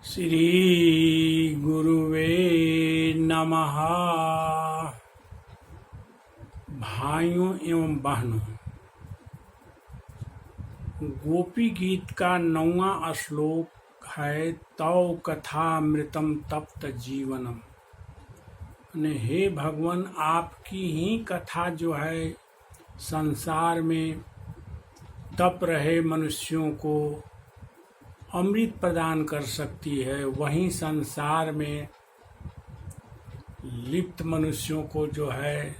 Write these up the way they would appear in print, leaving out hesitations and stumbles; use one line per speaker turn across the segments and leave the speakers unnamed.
श्री गुरुवे नमः। भाइयों एवं बहनों, गोपी गीत का 9वां श्लोक है तौ कथामृतम तप्त जीवनम। हे भगवान, आपकी ही कथा जो है संसार में तप रहे मनुष्यों को अमृत प्रदान कर सकती है, वहीं संसार में लिप्त मनुष्यों को जो है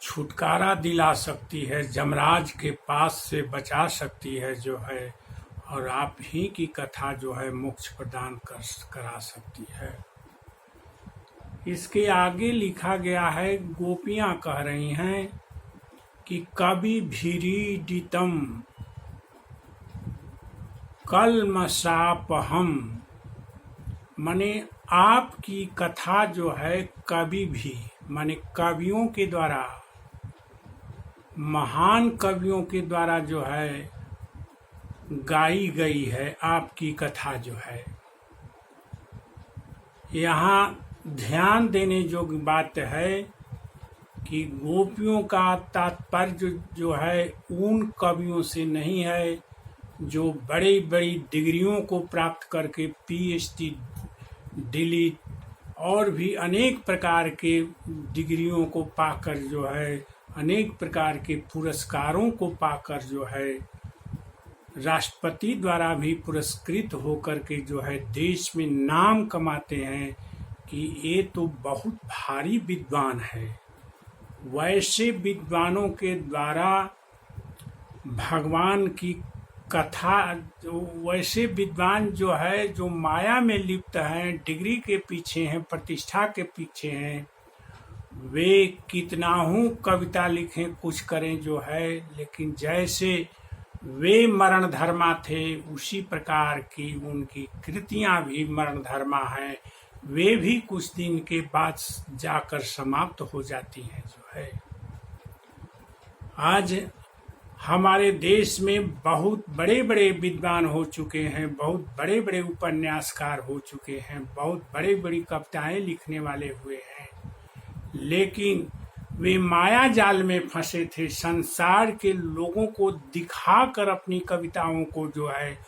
छुटकारा दिला सकती है, जमराज के पास से बचा सकती है जो है, और आप ही की कथा जो है मोक्ष प्रदान करा सकती है। इसके आगे लिखा गया है, गोपियां कह रही हैं कि कवि भीरीडितम कल्मषापहम, माने आपकी कथा जो है कवि भी माने कवियों के द्वारा, महान कवियों के द्वारा जो है गाई गई है आपकी कथा जो है। यहाँ ध्यान देने योग्य बात है कि गोपियों का तात्पर्य जो है उन कवियों से नहीं है जो बड़ी बड़ी डिग्रियों को प्राप्त करके PhD, DLit और भी अनेक प्रकार के डिग्रियों को पाकर जो है, अनेक प्रकार के पुरस्कारों को पाकर जो है राष्ट्रपति द्वारा भी पुरस्कृत होकर के जो है देश में नाम कमाते हैं कि ये तो बहुत भारी विद्वान है। वैसे विद्वानों के द्वारा भगवान की कथा, वैसे विद्वान जो है जो माया में लिप्त हैं, डिग्री के पीछे हैं, प्रतिष्ठा के पीछे हैं, वे कितना हूँ कविता लिखें कुछ करें जो है, लेकिन जैसे वे मरण धर्मा थे उसी प्रकार की उनकी कृतियां भी मरण धर्मा हैं। वे भी कुछ दिन के बाद जाकर समाप्त हो जाती हैं जो है। आज हमारे देश में बहुत बड़े बड़े विद्वान हो चुके हैं, बहुत बड़े बड़े उपन्यासकार हो चुके हैं, बहुत बड़ी बड़ी कविताएं लिखने वाले हुए हैं, लेकिन वे माया जाल में फंसे थे। संसार के लोगों को दिखाकर अपनी कविताओं को जो है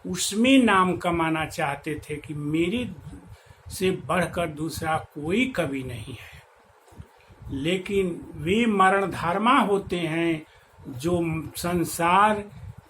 उसमें नाम कमाना चाहते थे कि मेरे से बढ़कर दूसरा कोई कवि नहीं है, लेकिन वे मरण धर्मा होते हैं जो संसार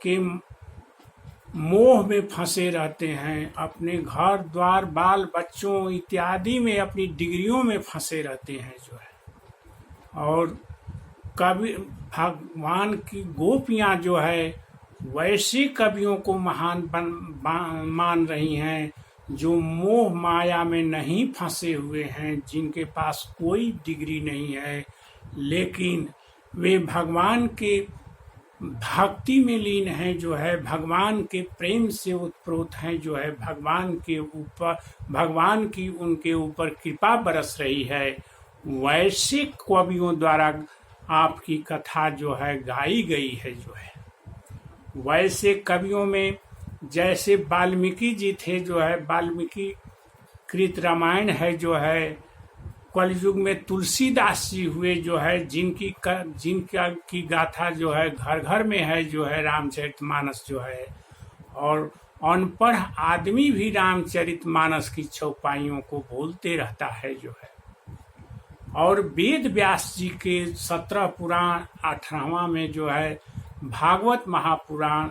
के मोह में फंसे रहते हैं, अपने घर द्वार बाल बच्चों इत्यादि में, अपनी डिग्रियों में फंसे रहते हैं जो है। और कवि भगवान की गोपियां जो है वैसे कवियों को महान मान रही हैं जो मोह माया में नहीं फंसे हुए हैं, जिनके पास कोई डिग्री नहीं है, लेकिन वे भगवान के भक्ति में लीन हैं जो है, भगवान के प्रेम से उत्प्रोत हैं जो है, भगवान के ऊपर, भगवान की उनके ऊपर कृपा बरस रही है। वैसे कवियों द्वारा आपकी कथा जो है गाई गई है जो है। वैसे कवियों में जैसे वाल्मीकि जी थे जो है, वाल्मीकि कृत रामायण है जो है, कलयुग में तुलसीदास जी हुए जो है, जिनका की गाथा जो है घर घर में है जो है, रामचरितमानस जो है, और अनपढ़ आदमी भी रामचरितमानस की चौपाइयों को बोलते रहता है जो है। और वेद व्यास जी के 17 पुराण 18वां में जो है भागवत महापुराण,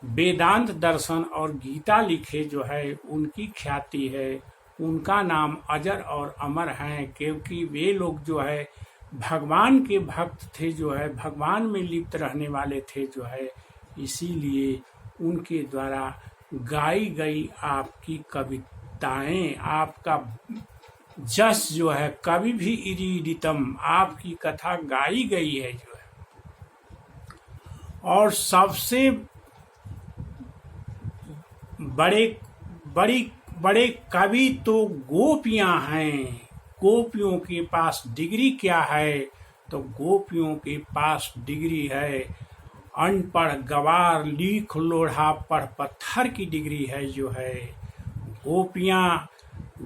वेदांत दर्शन और गीता लिखे जो है, उनकी ख्याति है, उनका नाम अजर और अमर हैं, क्योंकि वे लोग जो है भगवान के भक्त थे जो है, भगवान में लिप्त रहने वाले थे जो है, इसीलिए उनके द्वारा गाई गई आपकी कविताएं, आपका जस जो है, कवि भी इरीडितम, आपकी कथा गाई गई है जो है। और सबसे बड़े कवि तो गोपियां हैं। गोपियों के पास डिग्री क्या है? तो गोपियों के पास डिग्री है अनपढ़ गवार लीख लोढ़ा पढ़ पत्थर की डिग्री है जो है। गोपियां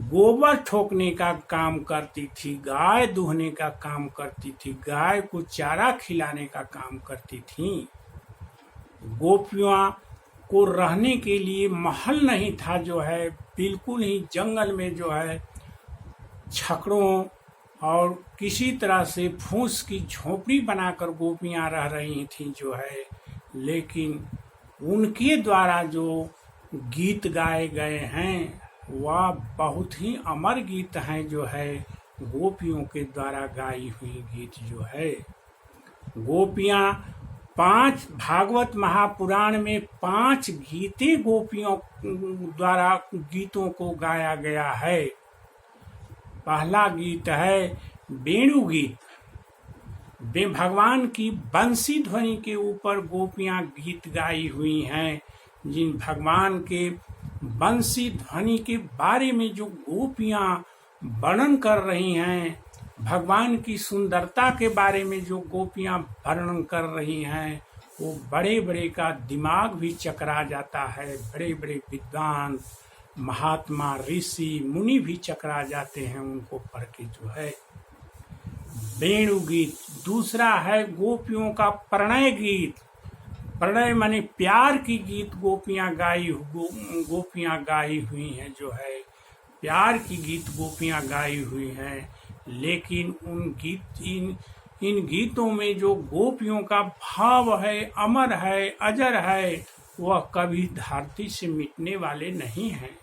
गोबर ठोकने का काम करती थी, गाय दूहने का काम करती थी, गाय को चारा खिलाने का काम करती थी। गोपियां को रहने के लिए महल नहीं था जो है, बिल्कुल ही जंगल में जो है छकड़ों और किसी तरह से फूस की झोपड़ी बनाकर गोपियां रह रही थीं जो है। लेकिन उनके द्वारा जो गीत गाए गए हैं वह बहुत ही अमर गीत हैं जो है, गोपियों के द्वारा गाई हुई गीत जो है। गोपियां 5 भागवत महापुराण में 5 गीतें गोपियों द्वारा गीतों को गाया गया है। पहला गीत है वेणु गीत। भगवान की बंसी ध्वनि के ऊपर गोपियां गीत गाई हुई हैं। जिन भगवान के बंसी ध्वनि के बारे में जो गोपियां वर्णन कर रही हैं, भगवान की सुंदरता के बारे में जो गोपियां वर्णन कर रही हैं, वो बड़े बड़े का दिमाग भी चकरा जाता है। बड़े बड़े विद्वान महात्मा ऋषि मुनि भी चकरा जाते हैं उनको पढ़ के जो है। वेणु गीत। दूसरा है गोपियों का प्रणय गीत। प्रणय माने प्यार की गीत गोपियां गाई हुई हैं जो है। प्यार की गीत गोपियां गाई हुई हैं। लेकिन इन गीतों में जो गोपियों का भाव है, अमर है, अजर है, वह कभी धरती से मिटने वाले नहीं हैं।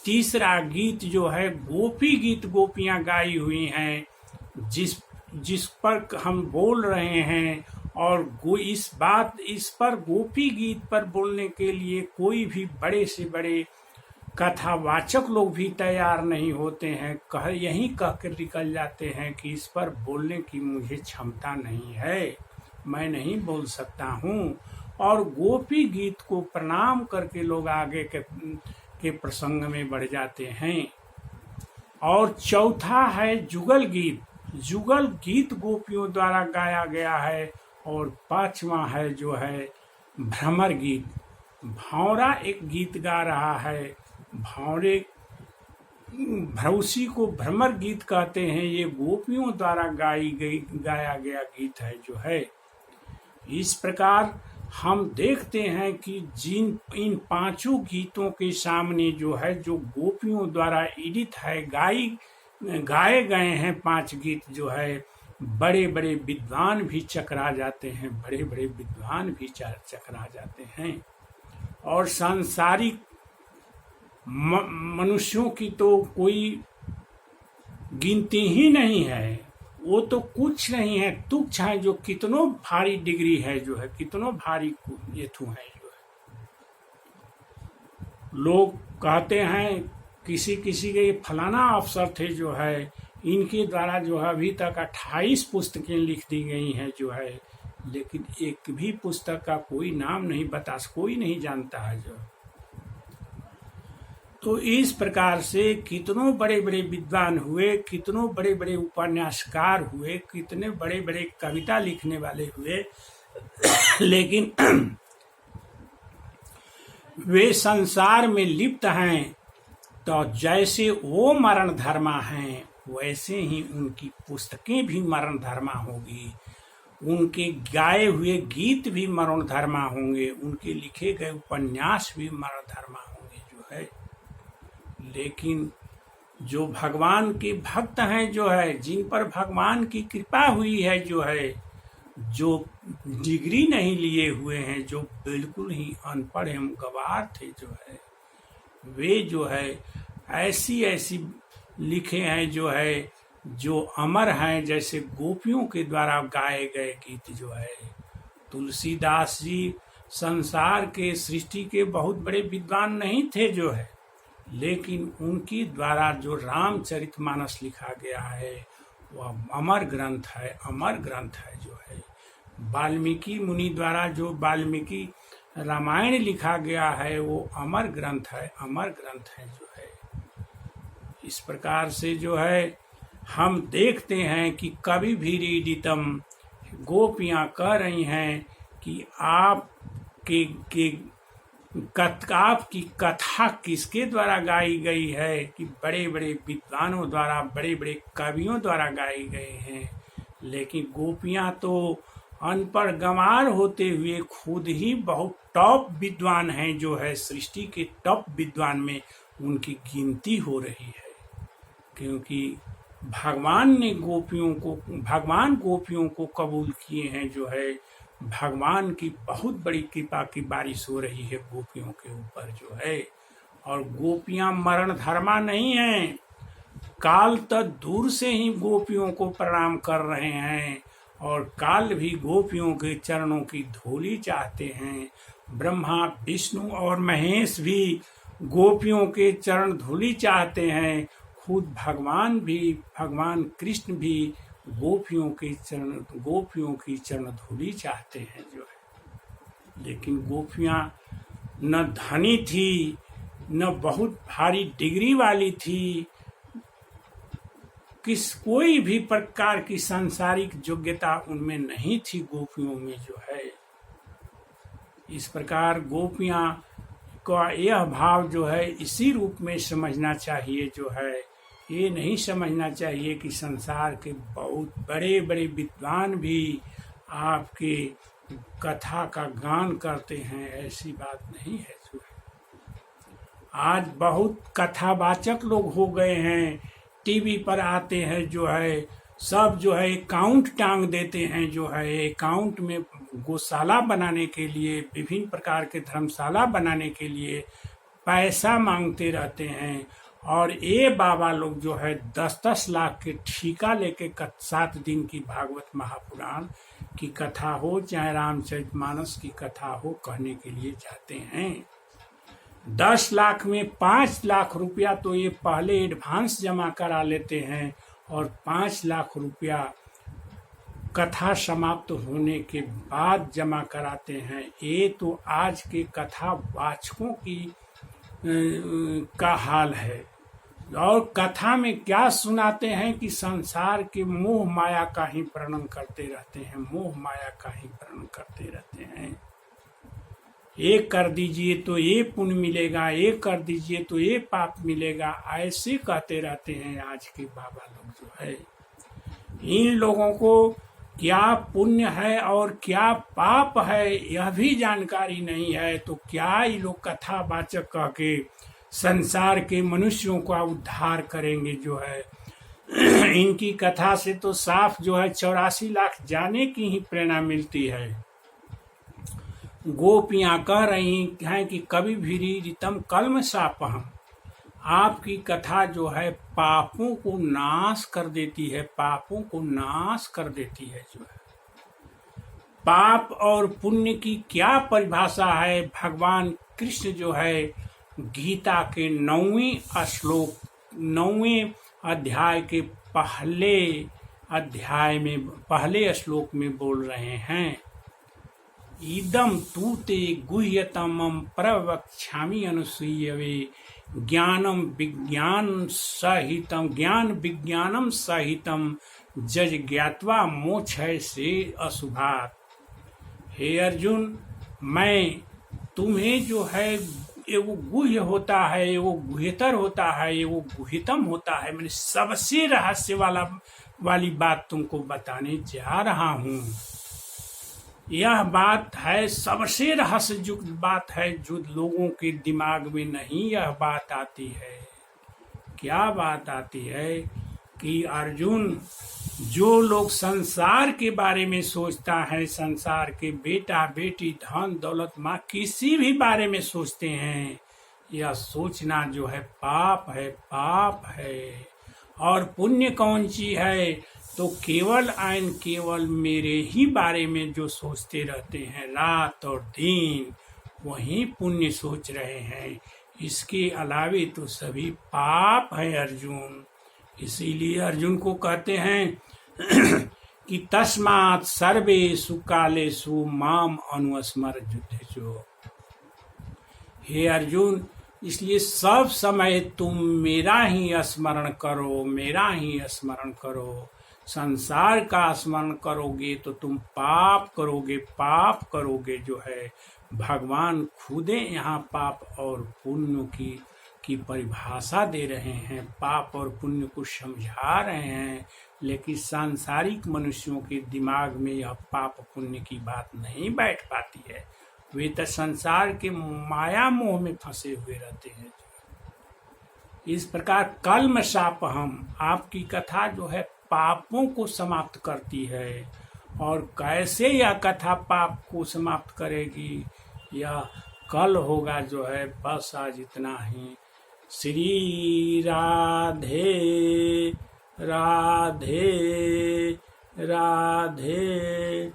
तीसरा गीत जो है गोपी गीत गोपियां गाई हुई हैं, जिस पर हम बोल रहे हैं। और इस पर गोपी गीत पर बोलने के लिए कोई भी बड़े से बड़े कथावाचक लोग भी तैयार नहीं होते हैं। यही कह कर निकल जाते हैं कि इस पर बोलने की मुझे क्षमता नहीं है, मैं नहीं बोल सकता हूँ। और गोपी गीत को प्रणाम करके लोग आगे के प्रसंग में बढ़ जाते हैं। और चौथा है जुगल गीत। जुगल गीत गोपियों द्वारा गाया गया है। और 5वां है जो है भ्रमर गीत। भौरा एक गीत गा रहा है। भ्रौसी को भ्रमर गीत कहते हैं। ये गोपियों द्वारा गाया गया गीत है जो है। इस प्रकार हम देखते हैं कि इन 5 गीतों के सामने जो है, जो गोपियों द्वारा एडिट है, गाए गए हैं 5 गीत जो है, बड़े बड़े विद्वान भी चकरा जाते हैं। बड़े बड़े विद्वान भी चकरा जाते हैं। और सांसारिक मनुष्यों की तो कोई गिनती ही नहीं है। वो तो कुछ नहीं है, तुच्छ है। जो कितनों भारी डिग्री है जो है, कितनों भारी येथु है जो है। लोग कहते हैं किसी के फलाना अफसर थे जो है, इनके द्वारा जो है अभी तक 28 पुस्तकें लिख दी गई हैं जो है। लेकिन एक भी पुस्तक का कोई नाम नहीं कोई नहीं जानता है जो। तो इस प्रकार से कितनों बड़े बड़े विद्वान हुए, कितनों बड़े बड़े उपन्यासकार हुए, कितने बड़े बड़े कविता लिखने वाले हुए, लेकिन वे संसार में लिप्त हैं। तो जैसे वो मरण धर्मा हैं, वैसे ही उनकी पुस्तकें भी मरण धर्मा होगी। उनके गाए हुए गीत भी मरण धर्मा होंगे। उनके लिखे गए उपन्यास भी मरण धर्मा होंगे जो है। लेकिन जो भगवान के भक्त हैं जो है, जिन पर भगवान की कृपा हुई है जो है, जो डिग्री नहीं लिए हुए हैं, जो बिल्कुल ही अनपढ़ एवं गवार थे जो है, वे जो है ऐसी लिखे हैं जो है, जो अमर हैं। जैसे गोपियों के द्वारा गाए गए गीत जो है। तुलसीदास जी संसार के सृष्टि के बहुत बड़े विद्वान नहीं थे जो है, लेकिन उनकी द्वारा जो रामचरितमानस लिखा गया है वह अमर ग्रंथ है जो है। वाल्मीकि मुनि द्वारा जो वाल्मीकि रामायण लिखा गया है वो अमर ग्रंथ है जो है। इस प्रकार से जो है हम देखते हैं कि कवि भी रीडितम, गोपियां कह रही हैं कि आपकी कथा किसके द्वारा गाई गई है, कि बड़े बड़े विद्वानों द्वारा, बड़े बड़े कवियों द्वारा गाई गए हैं। लेकिन गोपियां तो अनपढ़ गंवार होते हुए खुद ही बहुत टॉप विद्वान हैं, जो है सृष्टि के टॉप विद्वान में उनकी गिनती हो रही है। क्योंकि भगवान गोपियों को कबूल किए हैं, जो है भगवान की बहुत बड़ी कृपा की बारिश हो रही है गोपियों के ऊपर, जो है। और गोपियां मरण धर्मा नहीं हैं, काल तक दूर से ही गोपियों को प्रणाम कर रहे हैं, और काल भी गोपियों के चरणों की धूली चाहते हैं। ब्रह्मा, विष्णु और महेश भी गोपियों के चरण धूली चाहते हैं। खुद भगवान कृष्ण भी गोपियों की चरण धूली चाहते हैं, जो है। लेकिन गोपियां न धनी थी, न बहुत भारी डिग्री वाली थी, कोई भी प्रकार की सांसारिक योग्यता उनमें नहीं थी गोपियों में, जो है। इस प्रकार गोपियां का यह भाव जो है इसी रूप में समझना चाहिए, जो है। ये नहीं समझना चाहिए कि संसार के बहुत बड़े बड़े विद्वान भी आपके कथा का गान करते हैं, ऐसी बात नहीं है, जो है। आज बहुत कथावाचक लोग हो गए हैं, टीवी पर आते हैं, जो है सब जो है अकाउंट टांग देते हैं, जो है अकाउंट में गौशाला बनाने के लिए, विभिन्न प्रकार के धर्मशाला बनाने के लिए पैसा मांगते रहते हैं। और ये बाबा लोग जो है 10-10 लाख के ठेका लेके 7 दिन की भागवत महापुराण की कथा हो, चाहे रामचरितमानस की कथा हो, कहने के लिए जाते हैं। 10 लाख में 5 लाख रुपया तो ये पहले एडवांस जमा करा लेते हैं, और 5 लाख रुपया कथा समाप्त होने के बाद जमा कराते हैं। ये तो आज के कथा वाचकों की का हाल है। और कथा में क्या सुनाते हैं कि संसार के मोह माया का ही प्रणन करते रहते हैं, मोह माया का ही प्रणन करते रहते हैं। ये कर दीजिए तो ये पुण्य मिलेगा, ये कर दीजिए तो ये पाप मिलेगा, ऐसे कहते रहते हैं आज के बाबा लोग, जो है। इन लोगों को क्या पुण्य है और क्या पाप है यह भी जानकारी नहीं है, तो क्या ये लोग कथावाचक कह के संसार के मनुष्यों का उद्धार करेंगे, जो है। इनकी कथा से तो साफ जो है 84 लाख जाने की ही प्रेरणा मिलती है। गोपियां कह रही हैं कि कवि भीरी रितम कलम सापहम, आपकी कथा जो है पापों को नाश कर देती है, पापों को नाश कर देती है, जो है। पाप और पुण्य की क्या परिभाषा है, भगवान कृष्ण जो है गीता के 9वें अध्याय के पहले श्लोक में बोल रहे हैं। इदम तूते गुह्यतमं प्रवक्ष्यामि अनुसूयवे ज्ञान विज्ञानम सहितम जज ज्ञात्वा मोक्षय से अशुभात। हे अर्जुन, मैं तुम्हें जो है ये वो गुह्य होता है, वो गुह्यतर होता है, वो गुह्यतम होता है, मैंने सबसे रहस्य वाली बात तुमको बताने जा रहा हूँ। यह बात है सबसे रहस्ययुक्त बात है, जो लोगों के दिमाग में नहीं यह बात आती है। क्या बात आती है कि अर्जुन, जो लोग संसार के बारे में सोचता है, संसार के बेटा बेटी धन दौलत माँ किसी भी बारे में सोचते हैं, यह सोचना जो है पाप है, पाप है। और पुण्य कौन सी है, तो केवल मेरे ही बारे में जो सोचते रहते हैं रात और दिन, वही पुण्य सोच रहे हैं। इसके अलावे तो सभी पाप है अर्जुन। इसीलिए अर्जुन को कहते हैं कि तस्मात् सर्वेषु कालेषु माम अनुस्मर युद्धेषु। हे अर्जुन, इसलिए सब समय तुम मेरा ही स्मरण करो, मेरा ही स्मरण करो। संसार का स्मरण करोगे तो तुम पाप करोगे, पाप करोगे जो है। भगवान खुदे यहाँ पाप और पुण्य की परिभाषा दे रहे हैं, पाप और पुण्य को समझा रहे हैं, लेकिन सांसारिक मनुष्यों के दिमाग में यह पाप पुण्य की बात नहीं बैठ पाती है। वे तो संसार के माया मोह में फंसे हुए रहते हैं। इस प्रकार कल्म शापहम आपकी कथा जो है पापों को समाप्त करती है। और कैसे यह कथा पाप को समाप्त करेगी, यह कल होगा जो है। बस आज इतना ही। श्री राधे राधे राधे।